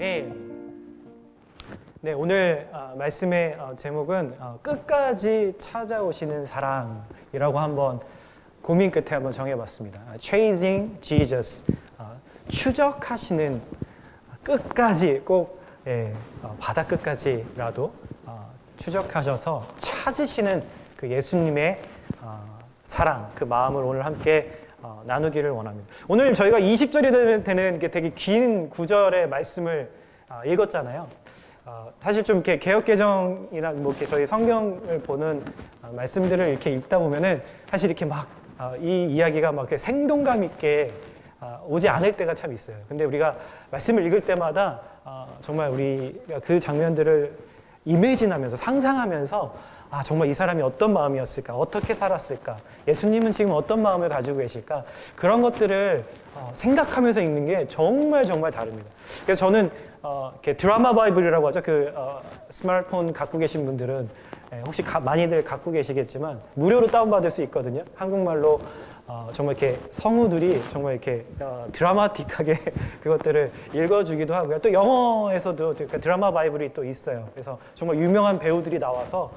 아멘. 네, 오늘 말씀의 제목은 끝까지 찾아오시는 사랑이라고 한번 고민 끝에 한번 정해봤습니다. Chasing Jesus, 추적하시는 끝까지 꼭 바다 끝까지라도 추적하셔서 찾으시는 그 예수님의 사랑, 그 마음을 오늘 함께 나누기를 원합니다. 오늘 저희가 20절이 되는 게 되게 긴 구절의 말씀을 읽었잖아요. 사실 좀 이렇게 개역개정이나 뭐 이렇게 저희 성경을 보는 말씀들을 이렇게 읽다 보면은 사실 이렇게 막 이 이야기가 막 생동감 있게 오지 않을 때가 참 있어요. 근데 우리가 말씀을 읽을 때마다 정말 우리가 그 장면들을 이미진하면서 상상하면서 정말 이 사람이 어떤 마음이었을까? 어떻게 살았을까? 예수님은 지금 어떤 마음을 가지고 계실까? 그런 것들을 생각하면서 읽는 게 정말 다릅니다. 그래서 저는 이렇게 드라마 바이블이라고 하죠. 그 스마트폰 갖고 계신 분들은 혹시 많이들 갖고 계시겠지만 무료로 다운받을 수 있거든요. 한국말로 정말 이렇게 성우들이 정말 이렇게 드라마틱하게 그것들을 읽어주기도 하고요. 또 영어에서도 드라마 바이블이 또 있어요. 그래서 정말 유명한 배우들이 나와서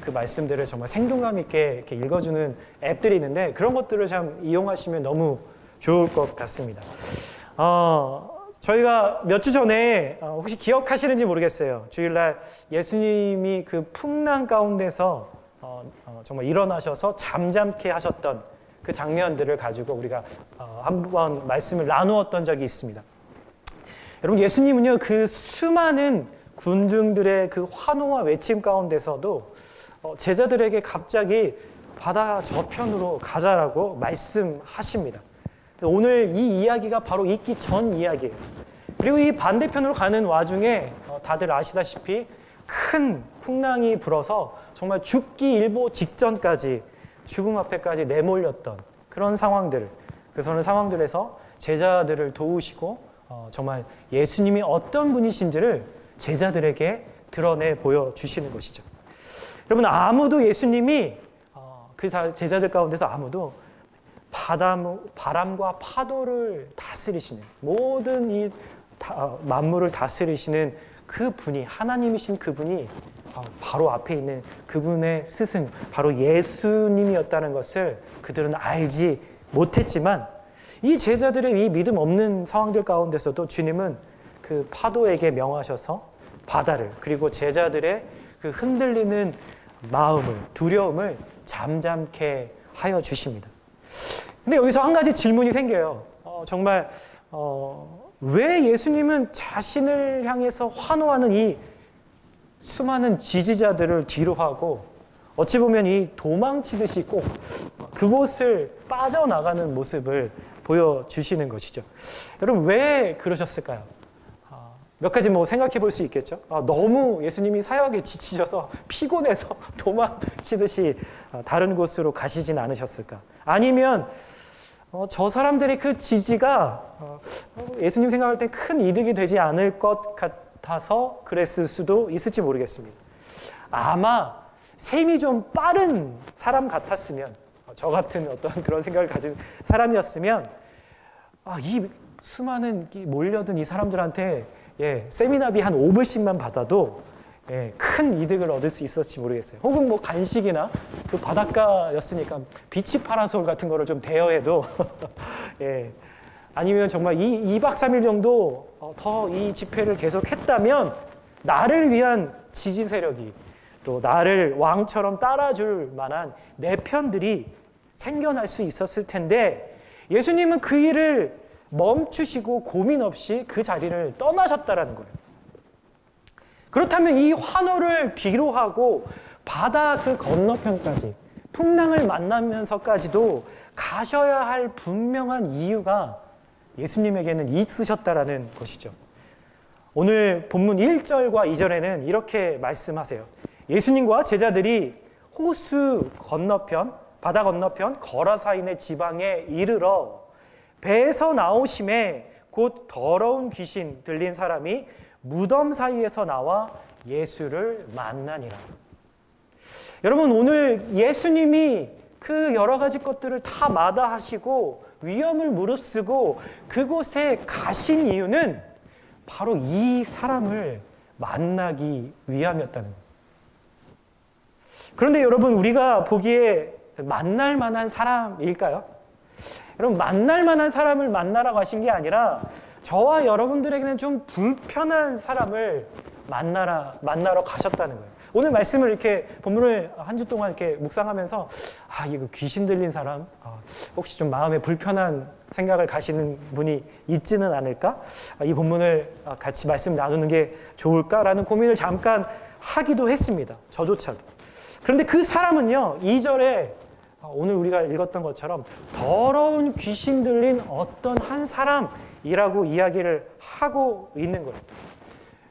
그 말씀들을 정말 생동감 있게 이렇게 읽어주는 앱들이 있는데 그런 것들을 참 이용하시면 너무 좋을 것 같습니다. 저희가 몇 주 전에 혹시 기억하시는지 모르겠어요. 주일날 예수님이 그 풍랑 가운데서 정말 일어나셔서 잠잠케 하셨던 그 장면들을 가지고 우리가 한번 말씀을 나누었던 적이 있습니다. 여러분, 예수님은요, 그 수많은 군중들의 그 환호와 외침 가운데서도 제자들에게 갑자기 바다 저편으로 가자라고 말씀하십니다. 오늘 이 이야기가 바로 있기 전 이야기예요. 그리고 이 반대편으로 가는 와중에 다들 아시다시피 큰 풍랑이 불어서 정말 죽기 일보 직전까지 죽음 앞에까지 내몰렸던 그런 상황들, 그런 상황들에서 제자들을 도우시고 정말 예수님이 어떤 분이신지를 제자들에게 드러내 보여주시는 것이죠. 여러분, 아무도 예수님이 그 제자들 가운데서 아무도 바람과 파도를 다스리시는, 모든 이 만물을 다스리시는 그 분이, 하나님이신 그분이 바로 앞에 있는 그분의 스승, 바로 예수님이었다는 것을 그들은 알지 못했지만 이 제자들의 이 믿음 없는 상황들 가운데서도 주님은 그 파도에게 명하셔서 바다를, 그리고 제자들의 그 흔들리는 마음을, 두려움을 잠잠케 하여 주십니다. 근데 여기서 한 가지 질문이 생겨요. 정말 왜 예수님은 자신을 향해서 환호하는 이 수많은 지지자들을 뒤로하고 어찌 보면 이 도망치듯이 꼭 그곳을 빠져나가는 모습을 보여주시는 것이죠. 여러분, 왜 그러셨을까요? 몇 가지 생각해 볼 수 있겠죠. 너무 예수님이 사역에 지치셔서 피곤해서 도망치듯이 다른 곳으로 가시진 않으셨을까? 아니면 저 사람들의 그 지지가 예수님 생각할 때 큰 이득이 되지 않을 것 같아서 그랬을 수도 있을지 모르겠습니다. 아마 셈이 좀 빠른 사람 같았으면, 저 같은 어떤 그런 생각을 가진 사람이었으면 이 수많은 몰려든 이 사람들한테 세미나비 한 5불씩만 받아도 큰 이득을 얻을 수 있었을지 모르겠어요. 혹은 간식이나 그 바닷가였으니까 비치 파라솔 같은 거를 좀 대여해도 아니면 정말 2박 3일 정도 더 이 집회를 계속 했다면 나를 위한 지지 세력이, 또 나를 왕처럼 따라줄 만한 내 편들이 생겨날 수 있었을 텐데 예수님은 그 일을 멈추시고 고민 없이 그 자리를 떠나셨다라는 거예요. 그렇다면 이 환호를 뒤로하고 바다 그 건너편까지 풍랑을 만나면서까지도 가셔야 할 분명한 이유가 예수님에게는 있으셨다라는 것이죠. 오늘 본문 1절과 2절에는 이렇게 말씀하세요. 예수님과 제자들이 호수 건너편, 바다 건너편 거라사인의 지방에 이르러 배에서 나오심에 곧 더러운 귀신 들린 사람이 무덤 사이에서 나와 예수를 만나니라. 여러분, 오늘 예수님이 그 여러 가지 것들을 다 마다하시고 위험을 무릅쓰고 그곳에 가신 이유는 바로 이 사람을 만나기 위함이었다는 거예요. 그런데 여러분, 우리가 보기에 만날 만한 사람일까요? 여러분, 만날 만한 사람을 만나라고 하신 게 아니라 저와 여러분들에게는 좀 불편한 사람을 만나러 가셨다는 거예요. 오늘 말씀을 이렇게 본문을 한 주 동안 이렇게 묵상하면서 이거 귀신 들린 사람, 혹시 좀 마음에 불편한 생각을 가시는 분이 있지는 않을까? 이 본문을 같이 말씀 나누는 게 좋을까라는 고민을 잠깐 하기도 했습니다. 저조차도. 그런데 그 사람은요, 2절에 오늘 우리가 읽었던 것처럼 더러운 귀신 들린 어떤 한 사람이라고 이야기를 하고 있는 거예요.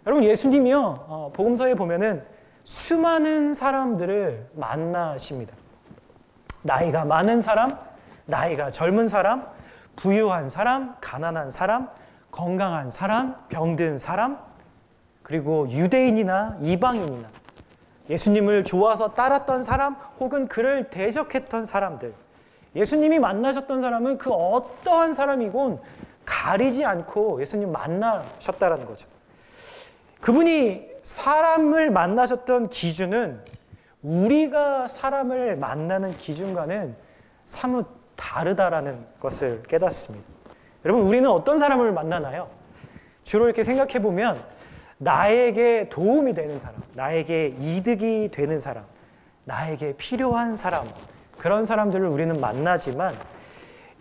여러분, 예수님이요, 복음서에 보면은 수많은 사람들을 만나십니다. 나이가 많은 사람, 나이가 젊은 사람, 부유한 사람, 가난한 사람, 건강한 사람, 병든 사람, 그리고 유대인이나 이방인이나 예수님을 좋아서 따랐던 사람 혹은 그를 대적했던 사람들, 예수님이 만나셨던 사람은 그 어떠한 사람이건 가리지 않고 예수님 만나셨다는 거죠. 그분이 사람을 만나셨던 기준은 우리가 사람을 만나는 기준과는 사뭇 다르다라는 것을 깨닫습니다. 여러분, 우리는 어떤 사람을 만나나요? 주로 이렇게 생각해 보면 나에게 도움이 되는 사람, 나에게 이득이 되는 사람, 나에게 필요한 사람, 그런 사람들을 우리는 만나지만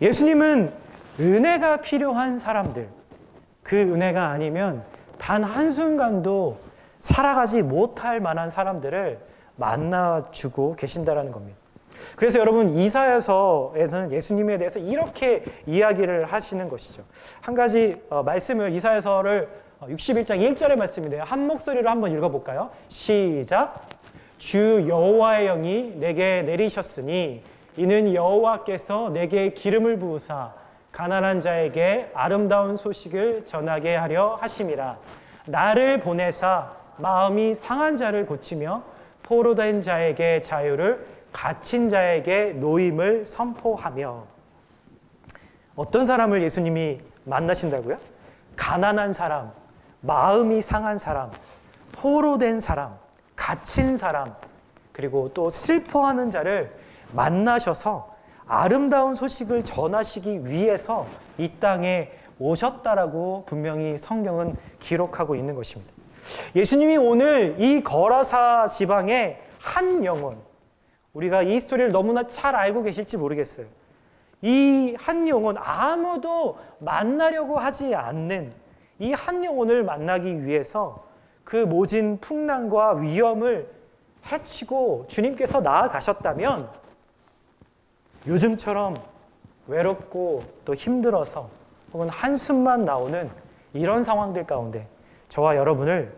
예수님은 은혜가 필요한 사람들, 그 은혜가 아니면 단 한순간도 살아가지 못할 만한 사람들을 만나주고 계신다라는 겁니다. 그래서 여러분, 이사야서에서는 예수님에 대해서 이렇게 이야기를 하시는 것이죠. 한 가지 말씀을, 이사야서를 61장 1절의 말씀인데요, 한 목소리로 한번 읽어볼까요? 시작. 주 여호와의 영이 내게 내리셨으니 이는 여호와께서 내게 기름을 부으사 가난한 자에게 아름다운 소식을 전하게 하려 하심이라. 나를 보내사 마음이 상한 자를 고치며 포로된 자에게 자유를, 갇힌 자에게 노임을 선포하며. 어떤 사람을 예수님이 만나신다고요? 가난한 사람, 마음이 상한 사람, 포로된 사람, 갇힌 사람, 그리고 또 슬퍼하는 자를 만나셔서 아름다운 소식을 전하시기 위해서 이 땅에 오셨다라고 분명히 성경은 기록하고 있는 것입니다. 예수님이 오늘 이 거라사 지방의 한 영혼, 우리가 이 스토리를 너무나 잘 알고 계실지 모르겠어요. 이 한 영혼, 아무도 만나려고 하지 않는 이 한 영혼을 만나기 위해서 그 모진 풍랑과 위험을 헤치고 주님께서 나아가셨다면 요즘처럼 외롭고 또 힘들어서 혹은 한숨만 나오는 이런 상황들 가운데 저와 여러분을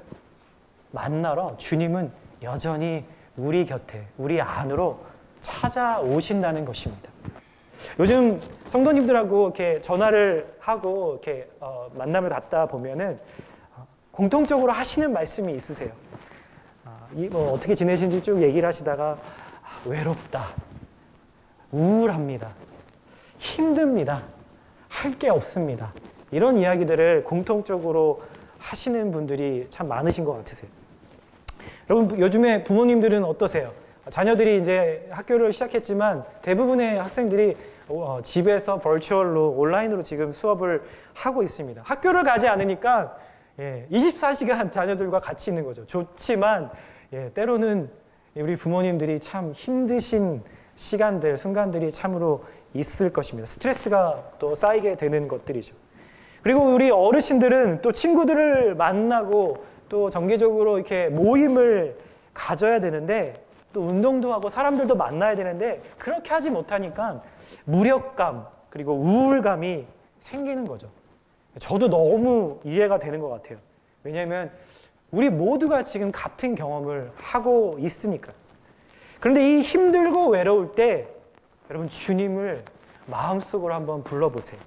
만나러 주님은 여전히 우리 곁에, 우리 안으로 찾아오신다는 것입니다. 요즘 성도님들하고 이렇게 전화를 하고 이렇게 만남을 갖다 보면은 공통적으로 하시는 말씀이 있으세요. 어떻게 지내시는지 쭉 얘기를 하시다가 외롭다, 우울합니다, 힘듭니다, 할 게 없습니다, 이런 이야기들을 공통적으로 하시는 분들이 참 많으신 것 같으세요. 여러분, 요즘에 부모님들은 어떠세요? 자녀들이 이제 학교를 시작했지만 대부분의 학생들이 집에서 버추얼로, 온라인으로 지금 수업을 하고 있습니다. 학교를 가지 않으니까 24시간 자녀들과 같이 있는 거죠. 좋지만 때로는 우리 부모님들이 참 힘드신 시간들, 순간들이 참으로 있을 것입니다. 스트레스가 또 쌓이게 되는 것들이죠. 그리고 우리 어르신들은 또 친구들을 만나고 또 정기적으로 이렇게 모임을 가져야 되는데 또 운동도 하고 사람들도 만나야 되는데 그렇게 하지 못하니까 무력감 그리고 우울감이 생기는 거죠. 저도 너무 이해가 되는 것 같아요. 왜냐하면 우리 모두가 지금 같은 경험을 하고 있으니까. 그런데 이 힘들고 외로울 때 여러분, 주님을 마음속으로 한번 불러보세요.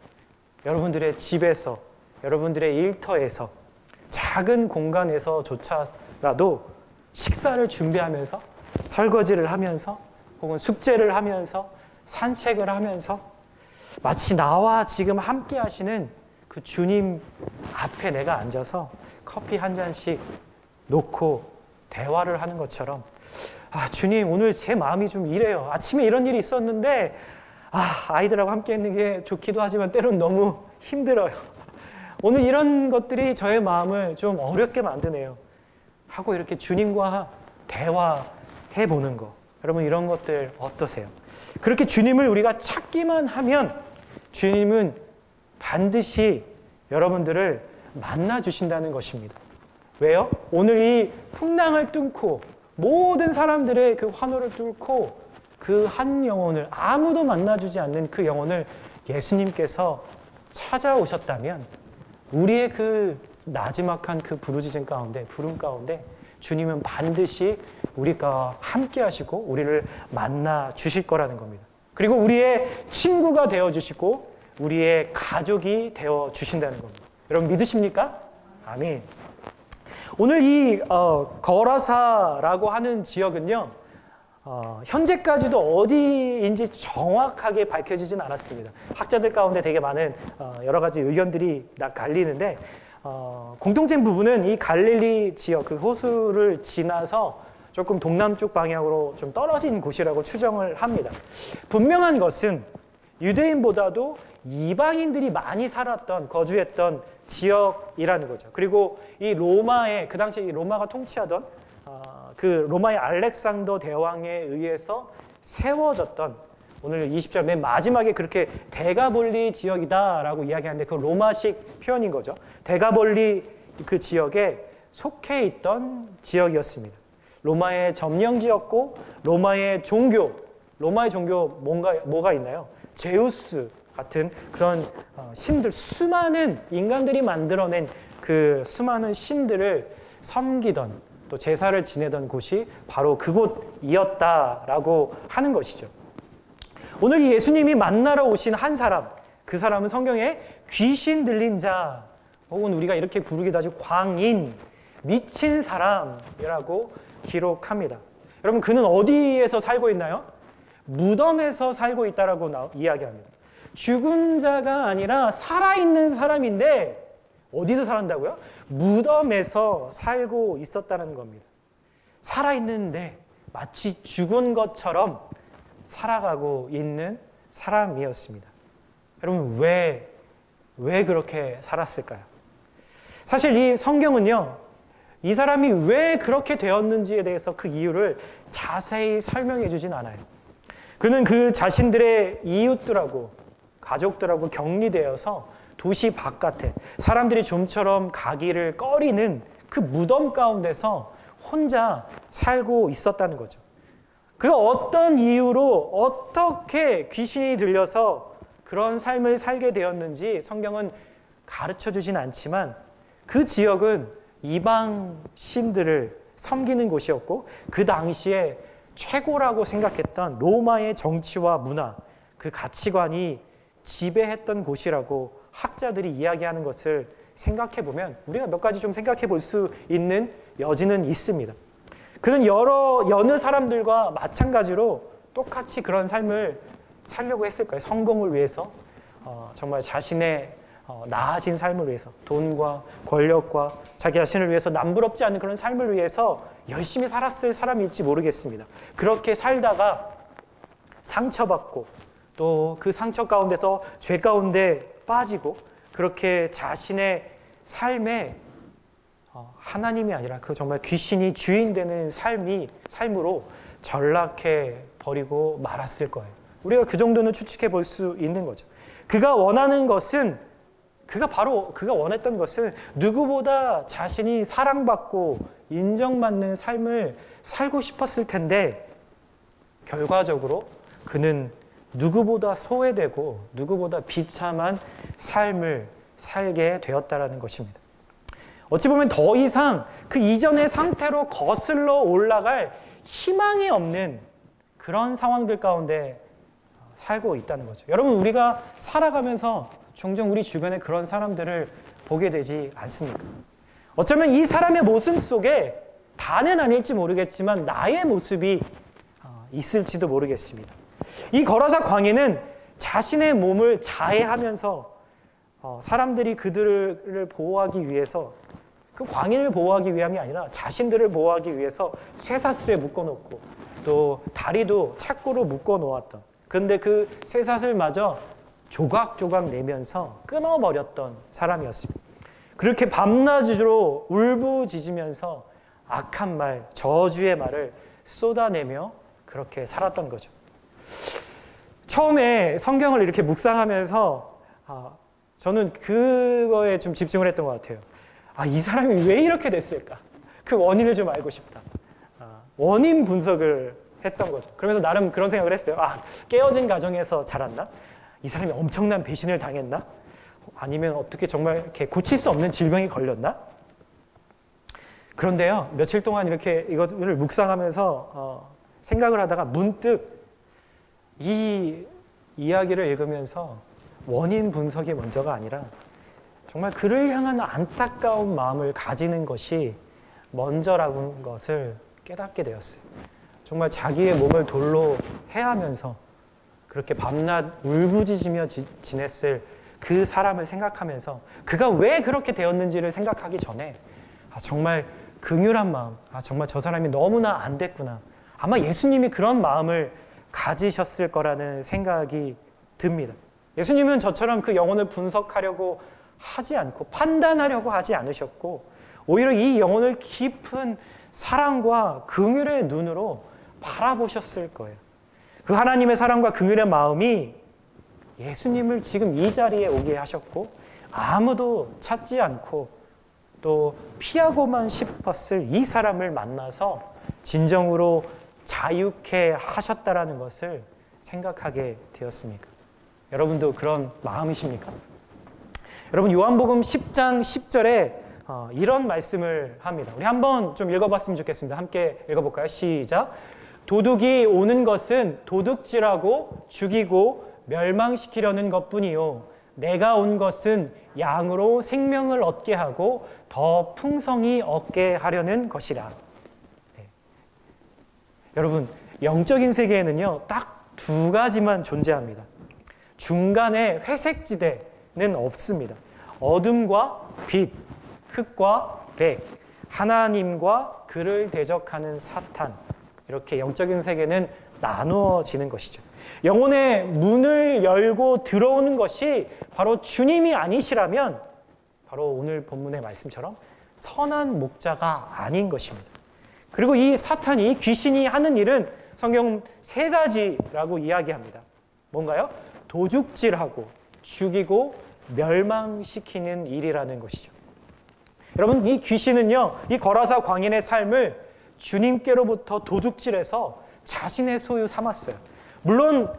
여러분들의 집에서, 여러분들의 일터에서, 작은 공간에서조차라도 식사를 준비하면서, 설거지를 하면서, 혹은 숙제를 하면서, 산책을 하면서 마치 나와 지금 함께 하시는 그 주님 앞에 내가 앉아서 커피 한 잔씩 놓고 대화를 하는 것처럼 주님, 오늘 제 마음이 좀 이래요. 아침에 이런 일이 있었는데 아이들하고 함께 있는 게 좋기도 하지만 때론 너무 힘들어요. 오늘 이런 것들이 저의 마음을 좀 어렵게 만드네요. 하고 이렇게 주님과 대화해 보는 거. 여러분, 이런 것들 어떠세요? 그렇게 주님을 우리가 찾기만 하면 주님은 반드시 여러분들을 만나 주신다는 것입니다. 왜요? 오늘 이 풍랑을 뚫고 모든 사람들의 그 환호를 뚫고 그 한 영혼을, 아무도 만나주지 않는 그 영혼을 예수님께서 찾아오셨다면 우리의 그 나지막한 그 부르짖음 가운데, 부름 가운데 주님은 반드시 우리가 함께 하시고 우리를 만나 주실 거라는 겁니다. 그리고 우리의 친구가 되어 주시고 우리의 가족이 되어 주신다는 겁니다. 여러분, 믿으십니까? 아멘. 오늘 이 거라사라고 하는 지역은요, 현재까지도 어디인지 정확하게 밝혀지진 않았습니다. 학자들 가운데 되게 많은 여러 가지 의견들이 갈리는데, 공통된 부분은 이 갈릴리 지역, 그 호수를 지나서 조금 동남쪽 방향으로 좀 떨어진 곳이라고 추정을 합니다. 분명한 것은 유대인보다도 이방인들이 많이 살았던, 거주했던 지역이라는 거죠. 그리고 이 로마의, 그 당시 로마가 통치하던 그 로마의 알렉산더 대왕에 의해서 세워졌던, 오늘 20절 맨 마지막에 그렇게 데가볼리 지역이다라고 이야기하는데 그 로마식 표현인 거죠. 데가볼리 그 지역에 속해 있던 지역이었습니다. 로마의 점령지였고 로마의 종교 뭐가 있나요? 제우스 같은 그런 신들, 수많은 인간들이 만들어낸 그 수많은 신들을 섬기던, 또 제사를 지내던 곳이 바로 그곳이었다라고 하는 것이죠. 오늘 이 예수님이 만나러 오신 한 사람, 그 사람은 성경에 귀신 들린 자, 혹은 우리가 이렇게 부르기도 하죠, 광인, 미친 사람이라고 기록합니다. 여러분, 그는 어디에서 살고 있나요? 무덤에서 살고 있다라고 이야기합니다. 죽은 자가 아니라 살아있는 사람인데 어디서 살았다고요? 무덤에서 살고 있었다는 겁니다. 살아있는데 마치 죽은 것처럼 살아가고 있는 사람이었습니다. 여러분, 왜 그렇게 살았을까요? 사실 이 성경은요, 이 사람이 왜 그렇게 되었는지에 대해서 그 이유를 자세히 설명해 주진 않아요. 그는 그 자신들의 이웃들하고 가족들하고 격리되어서 도시 바깥에 사람들이 좀처럼 가기를 꺼리는 그 무덤 가운데서 혼자 살고 있었다는 거죠. 그가 어떤 이유로 어떻게 귀신이 들려서 그런 삶을 살게 되었는지 성경은 가르쳐 주진 않지만, 그 지역은 이방 신들을 섬기는 곳이었고 그 당시에 최고라고 생각했던 로마의 정치와 문화, 그 가치관이 지배했던 곳이라고 학자들이 이야기하는 것을 생각해 보면 우리가 몇 가지 좀 생각해 볼 수 있는 여지는 있습니다. 그는 여느 사람들과 마찬가지로 똑같이 그런 삶을 살려고 했을까요? 성공을 위해서, 정말 자신의 나아진 삶을 위해서, 돈과 권력과 자기 자신을 위해서 남부럽지 않은 그런 삶을 위해서 열심히 살았을 사람일지 모르겠습니다. 그렇게 살다가 상처받고 또 그 상처 가운데서 죄 가운데 빠지고, 그렇게 자신의 삶에 하나님이 아니라 그 정말 귀신이 주인 되는 삶으로 전락해 버리고 말았을 거예요. 우리가 그 정도는 추측해 볼 수 있는 거죠. 그가 원했던 것은 누구보다 자신이 사랑받고 인정받는 삶을 살고 싶었을 텐데, 결과적으로 그는 누구보다 소외되고 누구보다 비참한 삶을 살게 되었다라는 것입니다. 어찌 보면 더 이상 그 이전의 상태로 거슬러 올라갈 희망이 없는 그런 상황들 가운데 살고 있다는 거죠. 여러분, 우리가 살아가면서 종종 우리 주변에 그런 사람들을 보게 되지 않습니까? 어쩌면 이 사람의 모습 속에 다는 아닐지 모르겠지만 나의 모습이 있을지도 모르겠습니다. 이 거라사 광인은 자신의 몸을 자해하면서 사람들이 그들을 보호하기 위해서 그 광인을 보호하기 위함이 아니라 자신들을 보호하기 위해서 쇠사슬에 묶어놓고 또 다리도 착고로 묶어놓았던, 그런데 그 쇠사슬마저 조각조각 내면서 끊어버렸던 사람이었습니다. 그렇게 밤낮으로 울부짖으면서 악한 말, 저주의 말을 쏟아내며 그렇게 살았던 거죠. 처음에 성경을 이렇게 묵상하면서 저는 그거에 좀 집중을 했던 것 같아요. 이 사람이 왜 이렇게 됐을까? 그 원인을 좀 알고 싶다. 원인 분석을 했던 거죠. 그러면서 나름 그런 생각을 했어요. 깨어진 가정에서 자랐나? 이 사람이 엄청난 배신을 당했나? 아니면 어떻게 정말 이렇게 고칠 수 없는 질병이 걸렸나? 그런데요, 며칠 동안 이렇게 이것을 묵상하면서 생각을 하다가 문득 이 이야기를 읽으면서 원인 분석이 먼저가 아니라 정말 그를 향한 안타까운 마음을 가지는 것이 먼저라는 것을 깨닫게 되었어요. 정말 자기의 몸을 돌로 해하면서 그렇게 밤낮 울부짖으며 지냈을 그 사람을 생각하면서 그가 왜 그렇게 되었는지를 생각하기 전에 정말 긍휼한 마음, 정말 저 사람이 너무나 안 됐구나. 아마 예수님이 그런 마음을 가지셨을 거라는 생각이 듭니다. 예수님은 저처럼 그 영혼을 분석하려고 하지 않고 판단하려고 하지 않으셨고 오히려 이 영혼을 깊은 사랑과 긍휼의 눈으로 바라보셨을 거예요. 그 하나님의 사랑과 긍휼의 마음이 예수님을 지금 이 자리에 오게 하셨고 아무도 찾지 않고 또 피하고만 싶었을 이 사람을 만나서 진정으로 자유케 하셨다라는 것을 생각하게 되었습니까? 여러분도 그런 마음이십니까? 여러분 요한복음 10장 10절에 이런 말씀을 합니다. 우리 한번 좀 읽어봤으면 좋겠습니다. 함께 읽어볼까요? 시작. 도둑이 오는 것은 도둑질하고 죽이고 멸망시키려는 것뿐이요 내가 온 것은 양으로 생명을 얻게 하고 더 풍성히 얻게 하려는 것이라. 네. 여러분 영적인 세계에는요 딱 두 가지만 존재합니다. 중간에 회색지대는 없습니다. 어둠과 빛, 흑과 백, 하나님과 그를 대적하는 사탄, 이렇게 영적인 세계는 나누어지는 것이죠. 영혼의 문을 열고 들어오는 것이 바로 주님이 아니시라면 바로 오늘 본문의 말씀처럼 선한 목자가 아닌 것입니다. 그리고 이 사탄이, 이 귀신이 하는 일은 성경 세 가지라고 이야기합니다. 뭔가요? 도둑질하고 죽이고 멸망시키는 일이라는 것이죠. 여러분 이 귀신은요 이 거라사 광인의 삶을 주님께로부터 도둑질해서 자신의 소유 삼았어요. 물론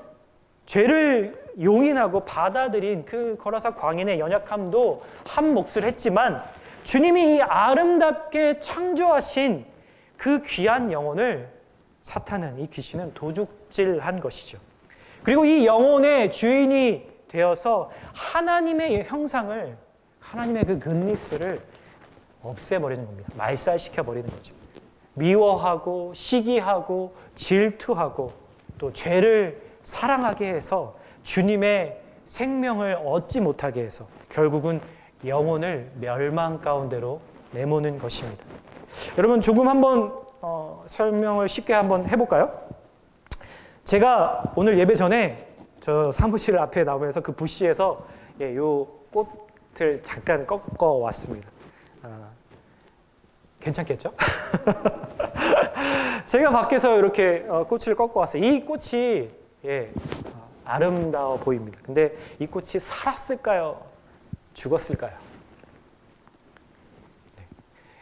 죄를 용인하고 받아들인 그 거라사 광인의 연약함도 한 몫을 했지만 주님이 이 아름답게 창조하신 그 귀한 영혼을 사탄은, 이 귀신은 도둑질한 것이죠. 그리고 이 영혼의 주인이 되어서 하나님의 형상을, 하나님의 그 굿니스를 없애버리는 겁니다. 말살시켜버리는 거죠. 미워하고 시기하고 질투하고 또 죄를 사랑하게 해서 주님의 생명을 얻지 못하게 해서 결국은 영혼을 멸망 가운데로 내모는 것입니다. 여러분 조금 한번 설명을 쉽게 한번 해볼까요? 제가 오늘 예배 전에 저 사무실 앞에 나오면서 그 부시에서 요 꽃을 잠깐 꺾어 왔습니다. 괜찮겠죠? 제가 밖에서 이렇게 꽃을 꺾어 왔어요. 이 꽃이 아름다워 보입니다. 근데 이 꽃이 살았을까요? 죽었을까요?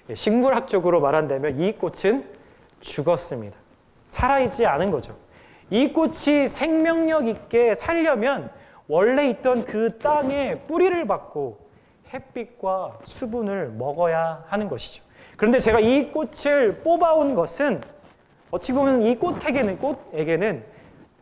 네. 식물학적으로 말한다면 이 꽃은 죽었습니다. 살아있지 않은 거죠. 이 꽃이 생명력 있게 살려면 원래 있던 그 땅에 뿌리를 받고 햇빛과 수분을 먹어야 하는 것이죠. 그런데 제가 이 꽃을 뽑아온 것은 어찌 보면 이 꽃에게는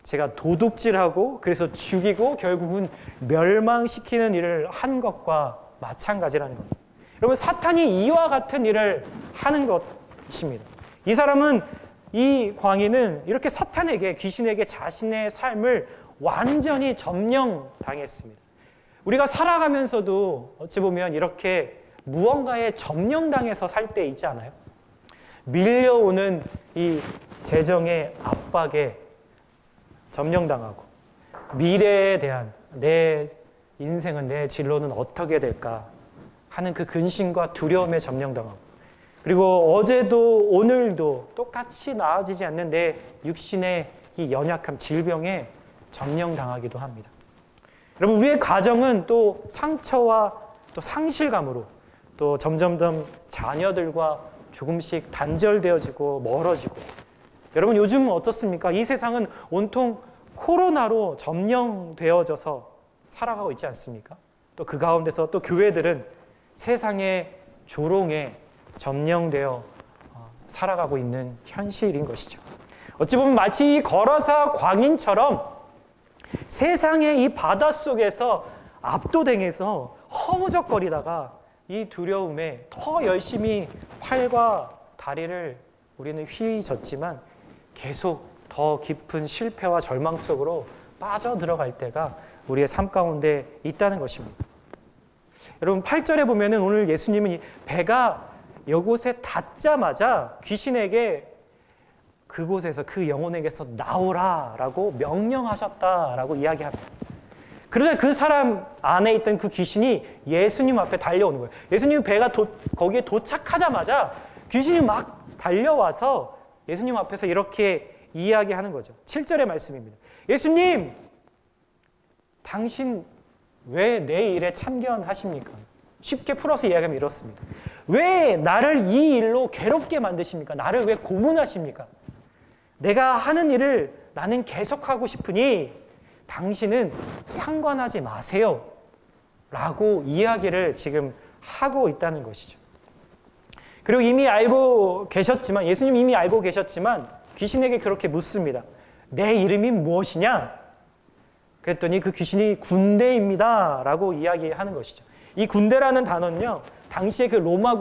제가 도둑질하고 그래서 죽이고 결국은 멸망시키는 일을 한 것과 마찬가지라는 겁니다. 여러분 사탄이 이와 같은 일을 하는 것입니다. 이 사람은, 이 광인은 이렇게 사탄에게, 귀신에게 자신의 삶을 완전히 점령당했습니다. 우리가 살아가면서도 어찌 보면 이렇게 무언가에 점령당해서 살 때 있지 않아요? 밀려오는 이 재정의 압박에 점령당하고 미래에 대한 내 인생은, 내 진로는 어떻게 될까 하는 그 근심과 두려움에 점령당하고, 그리고 어제도 오늘도 똑같이 나아지지 않는 내 육신의 이 연약함, 질병에 점령당하기도 합니다. 여러분, 우리의 가정은 또 상처와 또 상실감으로 또 점점점 자녀들과 조금씩 단절되어지고 멀어지고, 여러분 요즘 어떻습니까? 이 세상은 온통 코로나로 점령되어져서 살아가고 있지 않습니까? 또 그 가운데서 또 교회들은 세상의 조롱에 점령되어 살아가고 있는 현실인 것이죠. 어찌 보면 마치 이 거라사 광인처럼 세상의 이 바닷속에서 압도당해서 허우적거리다가 이 두려움에 더 열심히 팔과 다리를 우리는 휘젓지만 계속 더 깊은 실패와 절망 속으로 빠져들어갈 때가 우리의 삶 가운데 있다는 것입니다. 여러분 8절에 보면은 오늘 예수님은 배가 이곳에 닿자마자 귀신에게 그곳에서 그 영혼에게서 나오라라고 명령하셨다라고 이야기합니다. 그러자 그 사람 안에 있던 그 귀신이 예수님 앞에 달려오는 거예요. 예수님 배가 거기에 도착하자마자 귀신이 막 달려와서 예수님 앞에서 이렇게 이야기하는 거죠. 7절의 말씀입니다. 예수님, 당신 왜 내 일에 참견하십니까? 쉽게 풀어서 이야기하면 이렇습니다. 왜 나를 이 일로 괴롭게 만드십니까? 나를 왜 고문하십니까? 내가 하는 일을 나는 계속하고 싶으니 당신은 상관하지 마세요 라고 이야기를 지금 하고 있다는 것이죠. 그리고 이미 알고 계셨지만, 예수님 이미 알고 계셨지만 귀신에게 그렇게 묻습니다. 내 이름이 무엇이냐? 그랬더니 그 귀신이 군대입니다 라고 이야기하는 것이죠. 이 군대라는 단어는요, 당시에 그 로마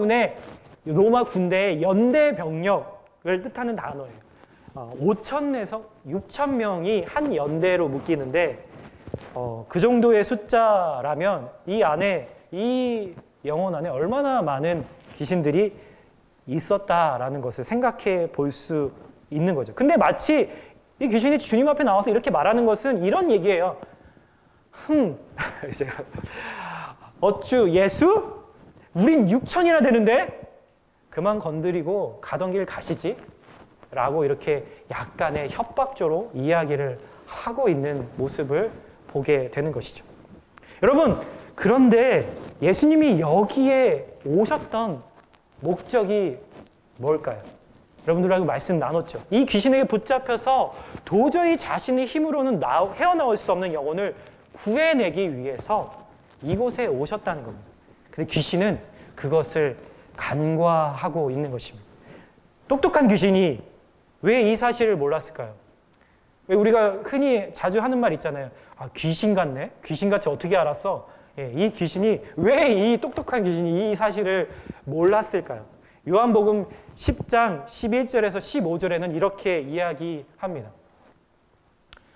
군대의 연대 병력을 뜻하는 단어예요. 5,000에서 6,000명이 한 연대로 묶이는데 그 정도의 숫자라면 이 안에, 이 영혼 안에 얼마나 많은 귀신들이 있었다라는 것을 생각해 볼 수 있는 거죠. 근데 마치 이 귀신이 주님 앞에 나와서 이렇게 말하는 것은 이런 얘기예요. 어쭈 예수? 우린 6,000이나 되는데 그만 건드리고 가던 길 가시지? 라고 이렇게 약간의 협박조로 이야기를 하고 있는 모습을 보게 되는 것이죠. 여러분, 그런데 예수님이 여기에 오셨던 목적이 뭘까요? 여러분들하고 말씀 나눴죠. 이 귀신에게 붙잡혀서 도저히 자신의 힘으로는 헤어나올 수 없는 영혼을 구해내기 위해서 이곳에 오셨다는 겁니다. 근데 귀신은 그것을 간과하고 있는 것입니다. 똑똑한 귀신이 왜 이 사실을 몰랐을까요? 왜 우리가 흔히 자주 하는 말 있잖아요. 아, 귀신 같네? 귀신같이 어떻게 알았어? 예, 이 귀신이, 왜 이 똑똑한 귀신이 이 사실을 몰랐을까요? 요한복음 10장 11절에서 15절에는 이렇게 이야기합니다.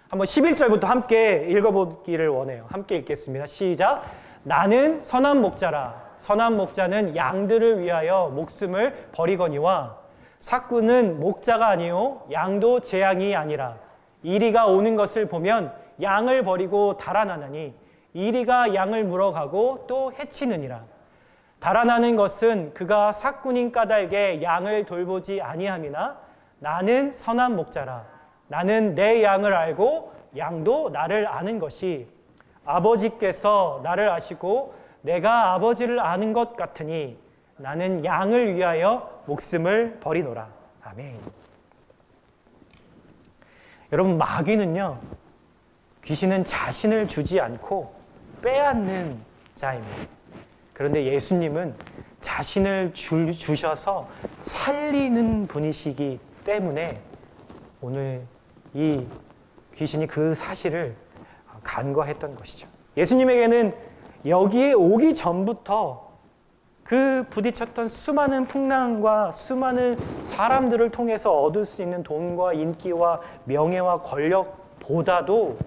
한번 11절부터 함께 읽어보기를 원해요. 함께 읽겠습니다. 시작. 나는 선한 목자라. 선한 목자는 양들을 위하여 목숨을 버리거니와 삭구는 목자가 아니요 양도 제 양이 아니라 이리가 오는 것을 보면 양을 버리고 달아나느니 이리가 양을 물어가고 또 해치느니라. 달아나는 것은 그가 삭군인 까닭에 양을 돌보지 아니함이나 나는 선한 목자라. 나는 내 양을 알고 양도 나를 아는 것이 아버지께서 나를 아시고 내가 아버지를 아는 것 같으니 나는 양을 위하여 목숨을 버리노라. 아멘. 여러분, 마귀는요, 귀신은 자신을 주지 않고 빼앗는 자입니다. 그런데 예수님은 자신을 주셔서 살리는 분이시기 때문에 오늘 이 귀신이 그 사실을 간과했던 것이죠. 예수님에게는 여기에 오기 전부터 그 부딪혔던 수많은 풍랑과 수많은 사람들을 통해서 얻을 수 있는 돈과 인기와 명예와 권력보다도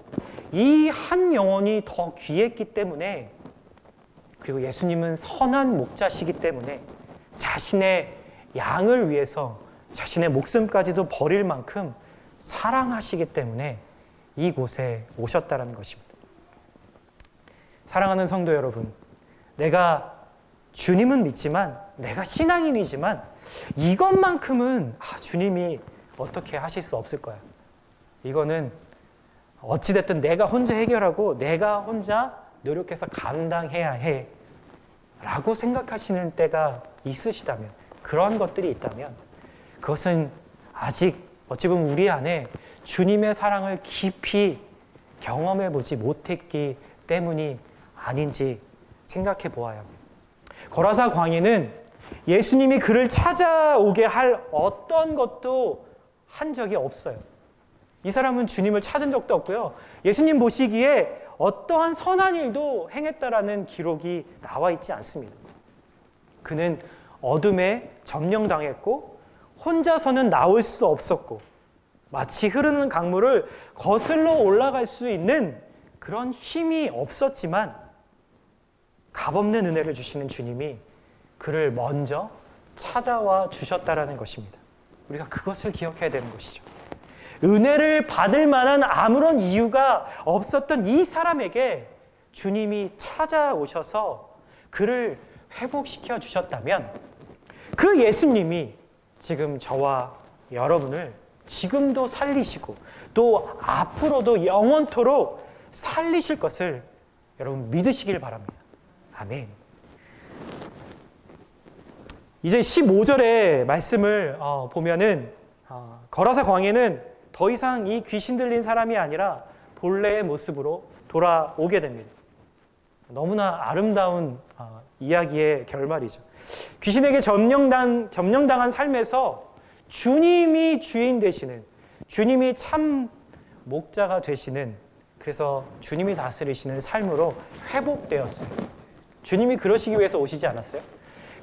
이 한 영혼이 더 귀했기 때문에, 그리고 예수님은 선한 목자시기 때문에 자신의 양을 위해서 자신의 목숨까지도 버릴 만큼 사랑하시기 때문에 이곳에 오셨다는 것입니다. 사랑하는 성도 여러분, 내가 주님은 믿지만, 내가 신앙인이지만 이것만큼은 주님이 어떻게 하실 수 없을 거야. 이거는 어찌됐든 내가 혼자 해결하고 내가 혼자 노력해서 감당해야 해 라고 생각하시는 때가 있으시다면, 그런 것들이 있다면 그것은 아직 어찌 보면 우리 안에 주님의 사랑을 깊이 경험해 보지 못했기 때문이 아닌지 생각해 보아야 합니다. 거라사 광인은 예수님이 그를 찾아오게 할 어떤 것도 한 적이 없어요. 이 사람은 주님을 찾은 적도 없고요. 예수님 보시기에 어떠한 선한 일도 행했다라는 기록이 나와 있지 않습니다. 그는 어둠에 점령당했고 혼자서는 나올 수 없었고 마치 흐르는 강물을 거슬러 올라갈 수 있는 그런 힘이 없었지만 값없는 은혜를 주시는 주님이 그를 먼저 찾아와 주셨다라는 것입니다. 우리가 그것을 기억해야 되는 것이죠. 은혜를 받을 만한 아무런 이유가 없었던 이 사람에게 주님이 찾아오셔서 그를 회복시켜 주셨다면, 그 예수님이 지금 저와 여러분을 지금도 살리시고 또 앞으로도 영원토록 살리실 것을 여러분 믿으시길 바랍니다. 아멘. 이제 15절의 말씀을 보면은 거라사 광해는 더 이상 이 귀신 들린 사람이 아니라 본래의 모습으로 돌아오게 됩니다. 너무나 아름다운 이야기의 결말이죠. 귀신에게 점령당한 삶에서 주님이 주인 되시는, 주님이 참 목자가 되시는, 그래서 주님이 다스리시는 삶으로 회복되었어요. 주님이 그러시기 위해서 오시지 않았어요?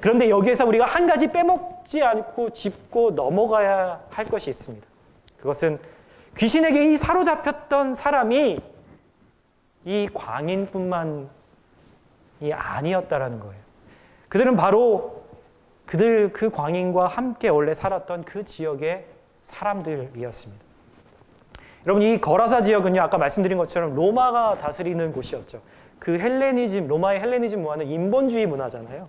그런데 여기에서 우리가 한 가지 빼먹지 않고 짚고 넘어가야 할 것이 있습니다. 그것은 귀신에게 이 사로잡혔던 사람이 이 광인뿐만이 아니었다라는 거예요. 그들은 바로 그 광인과 함께 원래 살았던 그 지역의 사람들이었습니다. 여러분, 이 거라사 지역은요, 아까 말씀드린 것처럼 로마가 다스리는 곳이었죠. 그 헬레니즘, 로마의 헬레니즘 문화는 인본주의 문화잖아요.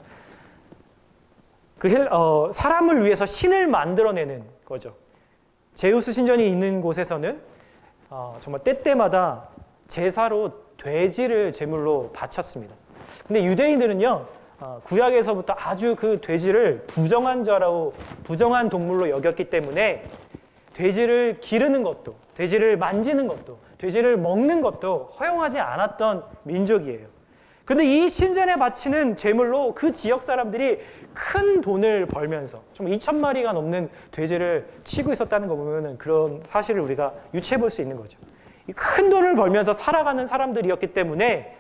사람을 위해서 신을 만들어내는 거죠. 제우스 신전이 있는 곳에서는 정말 때때마다 제사로 돼지를 제물로 바쳤습니다. 근데 유대인들은요, 구약에서부터 아주 그 돼지를 부정한 자라고, 부정한 동물로 여겼기 때문에 돼지를 기르는 것도, 돼지를 만지는 것도, 돼지를 먹는 것도 허용하지 않았던 민족이에요. 근데 이 신전에 바치는 제물로 그 지역 사람들이 큰 돈을 벌면서 좀 2,000마리가 넘는 돼지를 치고 있었다는 거 보면은 그런 사실을 우리가 유추해 볼 수 있는 거죠. 이 큰 돈을 벌면서 살아가는 사람들이었기 때문에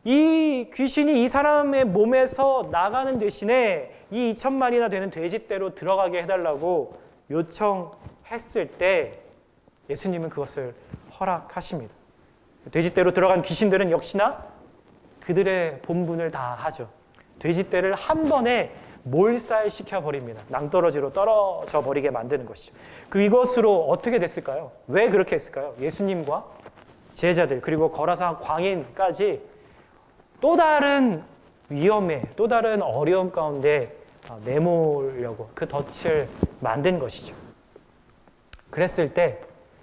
이 귀신이 이 사람의 몸에서 나가는 대신에 이 2,000마리나 되는 돼지떼로 들어가게 해달라고 요청했을 때 예수님은 그것을 허락하십니다. 돼지떼로 들어간 귀신들은 역시나 그들의 본분을 다 하죠. 돼지떼를 한 번에 몰살시켜 버립니다. 낭떠러지로 떨어져 버리게 만드는 것이죠. 이것으로 어떻게 됐을까요? 왜 그렇게 했을까요? 예수님과 제자들 그리고 거라사 광인까지 또 다른 위험에, 또 다른 어려움 가운데 내몰려고 그 덫을 만든 것이죠. 그랬을 때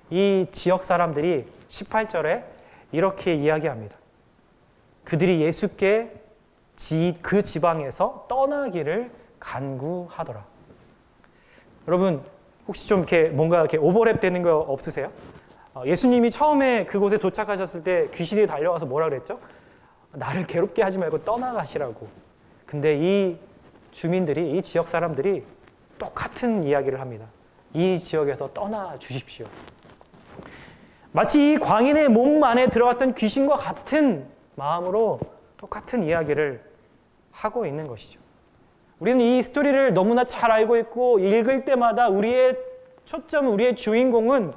이 지역 사람들이 18절에 이렇게 이야기합니다. 그들이 예수께 그 지방에서 떠나기를 간구하더라. 여러분, 혹시 좀 이렇게 뭔가 이렇게 오버랩 되는 거 없으세요? 예수님이 처음에 그곳에 도착하셨을 때 귀신이 달려와서 뭐라 그랬죠? 나를 괴롭게 하지 말고 떠나가시라고. 근데 이 주민들이, 이 지역 사람들이 똑같은 이야기를 합니다. 이 지역에서 떠나 주십시오. 마치 이 광인의 몸 안에 들어갔던 귀신과 같은 마음으로 똑같은 이야기를 하고 있는 것이죠. 우리는 이 스토리를 너무나 잘 알고 있고 읽을 때마다 우리의 초점, 우리의 주인공은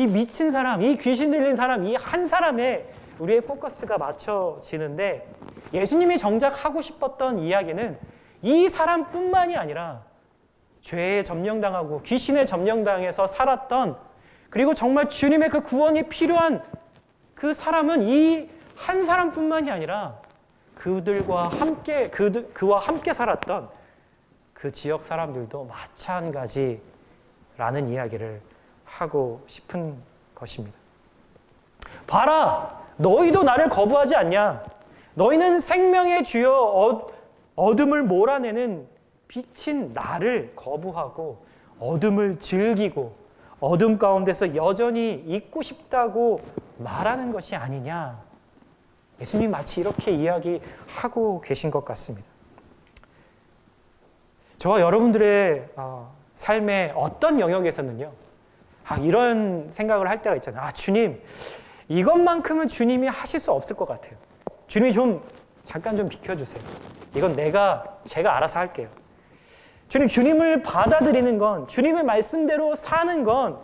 이 미친 사람, 이 귀신 들린 사람, 이 한 사람에 우리의 포커스가 맞춰지는데 예수님이 정작 하고 싶었던 이야기는 이 사람뿐만이 아니라 죄에 점령당하고 귀신에 점령당해서 살았던, 그리고 정말 주님의 그 구원이 필요한 그 사람은 이 한 사람뿐만이 아니라 그와 함께 살았던 그 지역 사람들도 마찬가지라는 이야기를 하고 싶은 것입니다. 봐라! 너희도 나를 거부하지 않냐? 너희는 생명의 주여 어둠을 몰아내는 빛인 나를 거부하고 어둠을 즐기고 어둠 가운데서 여전히 있고 싶다고 말하는 것이 아니냐? 예수님이 마치 이렇게 이야기하고 계신 것 같습니다. 저와 여러분들의 삶의 어떤 영역에서는요, 이런 생각을 할 때가 있잖아요. 주님, 이것만큼은 주님이 하실 수 없을 것 같아요. 주님이 잠깐 좀 비켜주세요. 이건 제가 알아서 할게요. 주님을 받아들이는 건, 주님의 말씀대로 사는 건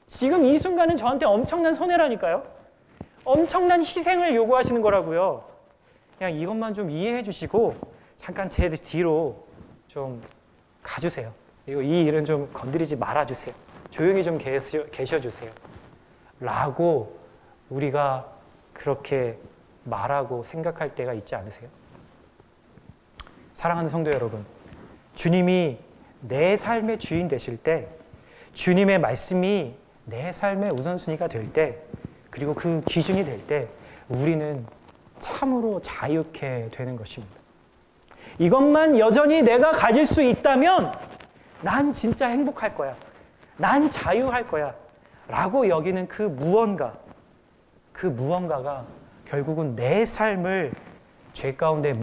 지금 이 순간은 저한테 엄청난 손해라니까요. 엄청난 희생을 요구하시는 거라고요. 그냥 이것만 좀 이해해 주시고 잠깐 제 뒤로 좀 가주세요. 그리고 이 일은 좀 건드리지 말아주세요. 조용히 좀 계셔주세요. 라고 우리가 그렇게 말하고 생각할 때가 있지 않으세요? 사랑하는 성도 여러분, 주님이 내 삶의 주인 되실 때, 주님의 말씀이 내 삶의 우선순위가 될 때, 그리고 그 기준이 될 때 우리는 참으로 자유케 되는 것입니다. 이것만 여전히 내가 가질 수 있다면 난 진짜 행복할 거야. 난 자유할 거야. 라고 여기는 그 무언가가 결국은 내 삶을 죄 가운데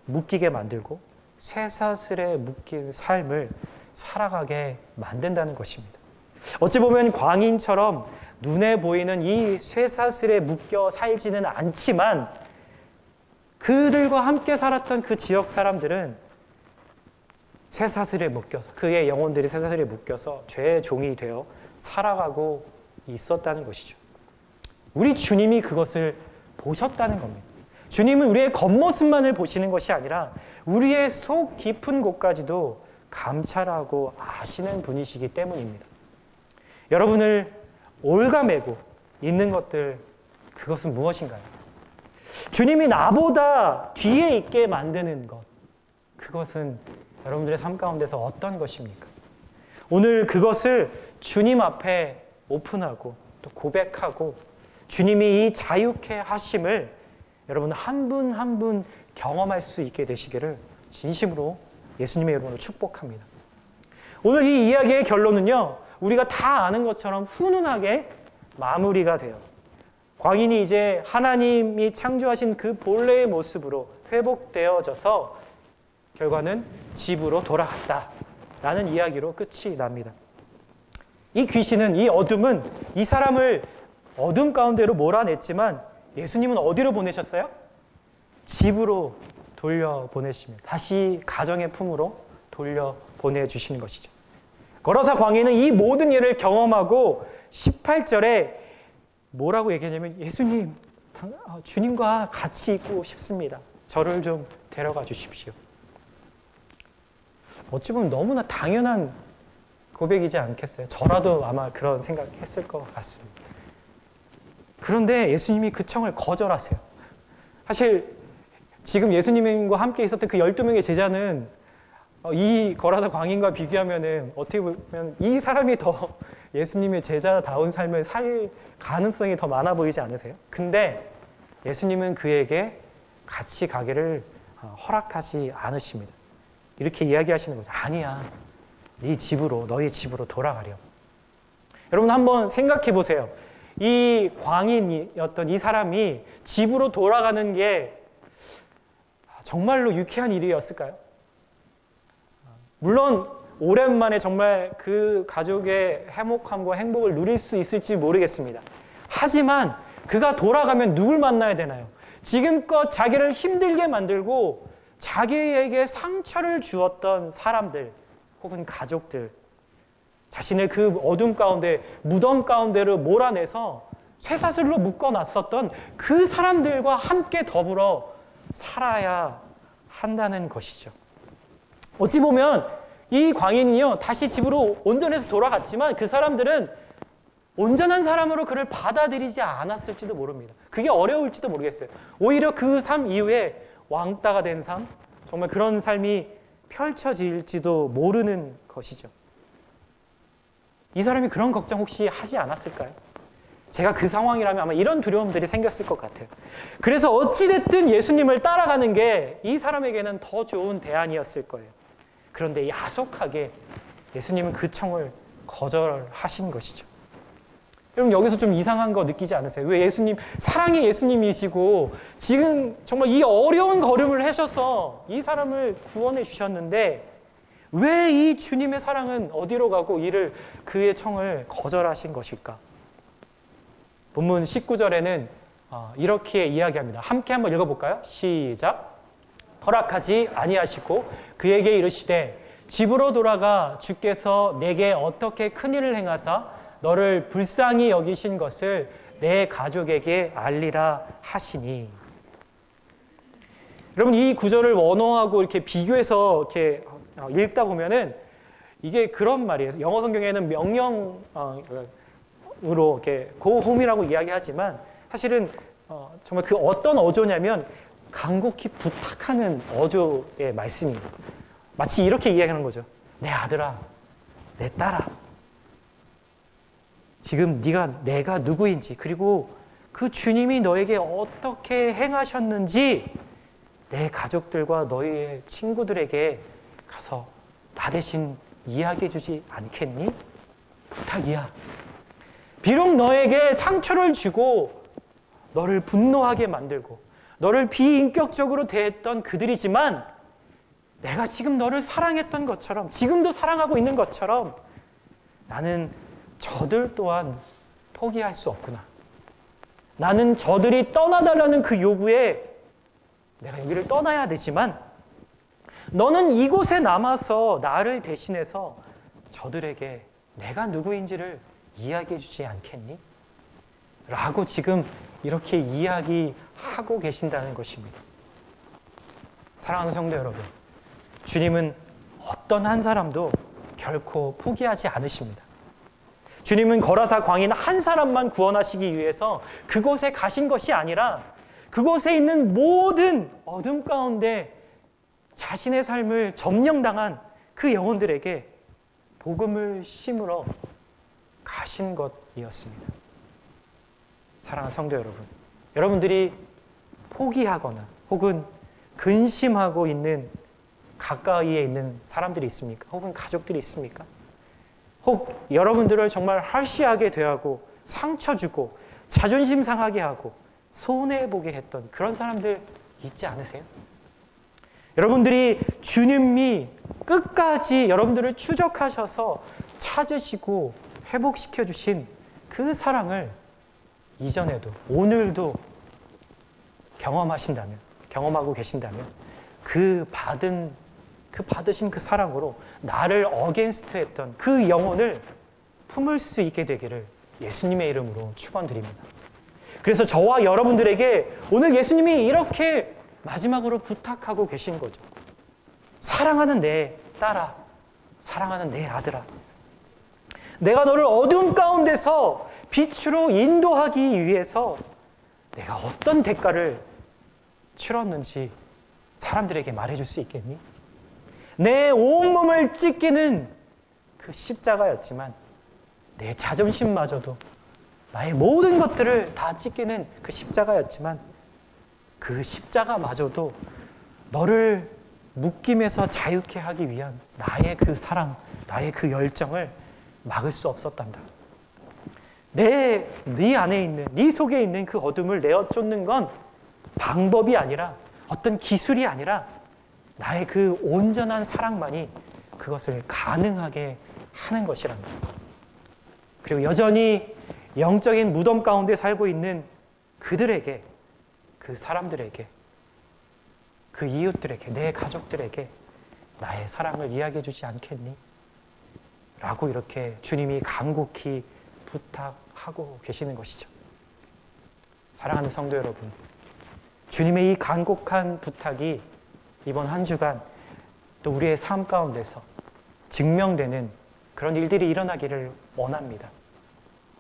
묶이게 만들고 쇠사슬에 묶인 삶을 살아가게 만든다는 것입니다. 어찌 보면 광인처럼 눈에 보이는 이 쇠사슬에 묶여 살지는 않지만 그들과 함께 살았던 그 지역 사람들은 쇠사슬에 묶여서, 그의 영혼들이 쇠사슬에 묶여서 죄의 종이 되어 살아가고 있었다는 것이죠. 우리 주님이 그것을 보셨다는 겁니다. 주님은 우리의 겉모습만을 보시는 것이 아니라 우리의 속 깊은 곳까지도 감찰하고 아시는 분이시기 때문입니다. 여러분을 올가매고 있는 것들, 그것은 무엇인가요? 주님이 나보다 뒤에 있게 만드는 것, 그것은 여러분들의 삶 가운데서 어떤 것입니까? 오늘 그것을 주님 앞에 오픈하고 또 고백하고 주님이 이 자유케 하심을 여러분 한 분 한 분 경험할 수 있게 되시기를 진심으로 예수님의 이름으로 축복합니다. 오늘 이 이야기의 결론은요, 우리가 다 아는 것처럼 훈훈하게 마무리가 돼요. 광인이 이제 하나님이 창조하신 그 본래의 모습으로 회복되어져서 결과는 집으로 돌아갔다라는 이야기로 끝이 납니다. 이 귀신은, 이 어둠은 이 사람을 어둠 가운데로 몰아냈지만 예수님은 어디로 보내셨어요? 집으로 돌려보내십니다. 다시 가정의 품으로 돌려보내주시는 것이죠. 거라사 광인은 이 모든 일을 경험하고 18절에 뭐라고 얘기하냐면, 예수님, 주님과 같이 있고 싶습니다. 저를 좀 데려가 주십시오. 어찌 보면 너무나 당연한 고백이지 않겠어요? 저라도 아마 그런 생각했을 것 같습니다. 그런데 예수님이 그 청을 거절하세요. 사실 지금 예수님과 함께 있었던 그 12명의 제자는 이 거라사 광인과 비교하면은 어떻게 보면 이 사람이 더 예수님의 제자다운 삶을 살 가능성이 더 많아 보이지 않으세요? 근데 예수님은 그에게 같이 가기를 허락하지 않으십니다. 이렇게 이야기하시는 거죠. 아니야, 네 집으로, 너희 집으로 돌아가렴. 여러분 한번 생각해 보세요. 이 광인이었던 이 사람이 집으로 돌아가는 게 정말로 유쾌한 일이었을까요? 물론 오랜만에 정말 그 가족의 해목함과 행복을 누릴 수 있을지 모르겠습니다. 하지만 그가 돌아가면 누굴 만나야 되나요? 지금껏 자기를 힘들게 만들고 자기에게 상처를 주었던 사람들 혹은 가족들, 자신을 그 어둠 가운데, 무덤 가운데로 몰아내서 쇠사슬로 묶어놨었던 그 사람들과 함께 더불어 살아야 한다는 것이죠. 어찌 보면 이 광인이요, 다시 집으로 온전해서 돌아갔지만 그 사람들은 온전한 사람으로 그를 받아들이지 않았을지도 모릅니다. 그게 어려울지도 모르겠어요. 오히려 그 삶 이후에 왕따가 된 삶, 정말 그런 삶이 펼쳐질지도 모르는 것이죠. 이 사람이 그런 걱정 혹시 하지 않았을까요? 제가 그 상황이라면 아마 이런 두려움들이 생겼을 것 같아요. 그래서 어찌됐든 예수님을 따라가는 게 이 사람에게는 더 좋은 대안이었을 거예요. 그런데 야속하게 예수님은 그 청을 거절하신 것이죠. 여러분, 여기서 좀 이상한 거 느끼지 않으세요? 왜 예수님, 사랑의 예수님이시고 지금 정말 이 어려운 걸음을 하셔서 이 사람을 구원해 주셨는데 왜 이 주님의 사랑은 어디로 가고 이를 그의 청을 거절하신 것일까? 본문 19절에는 이렇게 이야기합니다. 함께 한번 읽어볼까요? 시작. 허락하지 아니하시고 그에게 이르시되 집으로 돌아가 주께서 내게 어떻게 큰 일을 행하사 너를 불쌍히 여기신 것을 내 가족에게 알리라 하시니. 여러분, 이 구절을 원어하고 이렇게 비교해서 이렇게 읽다 보면은 이게 그런 말이에요. 영어 성경에는 명령으로 이렇게 go home이라고 이야기하지만 사실은 정말 그 어떤 어조냐면 간곡히 부탁하는 어조의 말씀입니다. 마치 이렇게 이야기하는 거죠. 내 아들아, 내 딸아, 지금 내가 누구인지, 그리고 그 주님이 너에게 어떻게 행하셨는지 내 가족들과 너희의 친구들에게 가서 나 대신 이야기해 주지 않겠니? 부탁이야. 비록 너에게 상처를 주고 너를 분노하게 만들고 너를 비인격적으로 대했던 그들이지만 내가 지금 너를 사랑했던 것처럼, 지금도 사랑하고 있는 것처럼 나는 저들 또한 포기할 수 없구나. 나는 저들이 떠나달라는 그 요구에 내가 여기를 떠나야 되지만 너는 이곳에 남아서 나를 대신해서 저들에게 내가 누구인지를 이야기해 주지 않겠니? 라고 지금 이렇게 이야기하고 계신다는 것입니다. 사랑하는 성도 여러분, 주님은 어떤 한 사람도 결코 포기하지 않으십니다. 주님은 거라사 광인 한 사람만 구원하시기 위해서 그곳에 가신 것이 아니라 그곳에 있는 모든 어둠 가운데 자신의 삶을 점령당한 그 영혼들에게 복음을 심으러 가신 것이었습니다. 사랑하는 성도 여러분, 여러분들이 포기하거나 혹은 근심하고 있는 가까이에 있는 사람들이 있습니까? 혹은 가족들이 있습니까? 혹 여러분들을 정말 harsh하게 대하고 상처 주고 자존심 상하게 하고 손해보게 했던 그런 사람들 있지 않으세요? 여러분들이 주님이 끝까지 여러분들을 추적하셔서 찾으시고 회복시켜 주신 그 사랑을 이전에도 오늘도 경험하고 계신다면 그 받으신 그 사랑으로 나를 어게인스트 했던 그 영혼을 품을 수 있게 되기를 예수님의 이름으로 축원드립니다. 그래서 저와 여러분들에게 오늘 예수님이 이렇게 마지막으로 부탁하고 계신 거죠. 사랑하는 내 딸아, 사랑하는 내 아들아, 내가 너를 어두운 가운데서 빛으로 인도하기 위해서 내가 어떤 대가를 치렀는지 사람들에게 말해줄 수 있겠니? 내 온몸을 찢기는 그 십자가였지만 내 자존심마저도, 나의 모든 것들을 다 찢기는 그 십자가였지만 그 십자가마저도 너를 묶임에서 자유케 하기 위한 나의 그 사랑, 나의 그 열정을 막을 수 없었단다. 네 안에 있는, 네 속에 있는 그 어둠을 내어 쫓는 건 방법이 아니라, 어떤 기술이 아니라 나의 그 온전한 사랑만이 그것을 가능하게 하는 것이란다. 그리고 여전히 영적인 무덤 가운데 살고 있는 그들에게, 그 사람들에게, 그 이웃들에게, 내 가족들에게 나의 사랑을 이야기해 주지 않겠니? 라고 이렇게 주님이 간곡히 부탁하고 계시는 것이죠. 사랑하는 성도 여러분, 주님의 이 간곡한 부탁이 이번 한 주간 또 우리의 삶 가운데서 증명되는 그런 일들이 일어나기를 원합니다.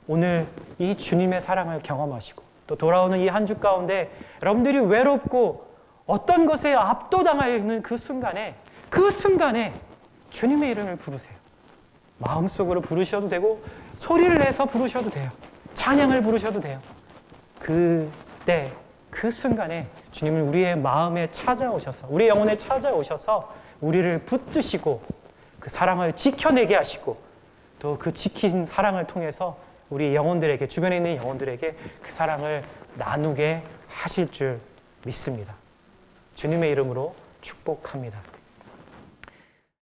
오늘 이 주님의 사랑을 경험하시고 또 돌아오는 이 한 주 가운데 여러분들이 외롭고 어떤 것에 압도당하는 그 순간에 주님의 이름을 부르세요. 마음속으로 부르셔도 되고 소리를 내서 부르셔도 돼요. 찬양을 부르셔도 돼요. 그때 그 순간에 주님은 우리의 마음에 찾아오셔서 우리 영혼에 찾아오셔서 우리를 붙드시고 그 사랑을 지켜내게 하시고 또 그 지킨 사랑을 통해서 우리 영혼들에게 주변에 있는 영혼들에게 그 사랑을 나누게 하실 줄 믿습니다. 주님의 이름으로 축복합니다.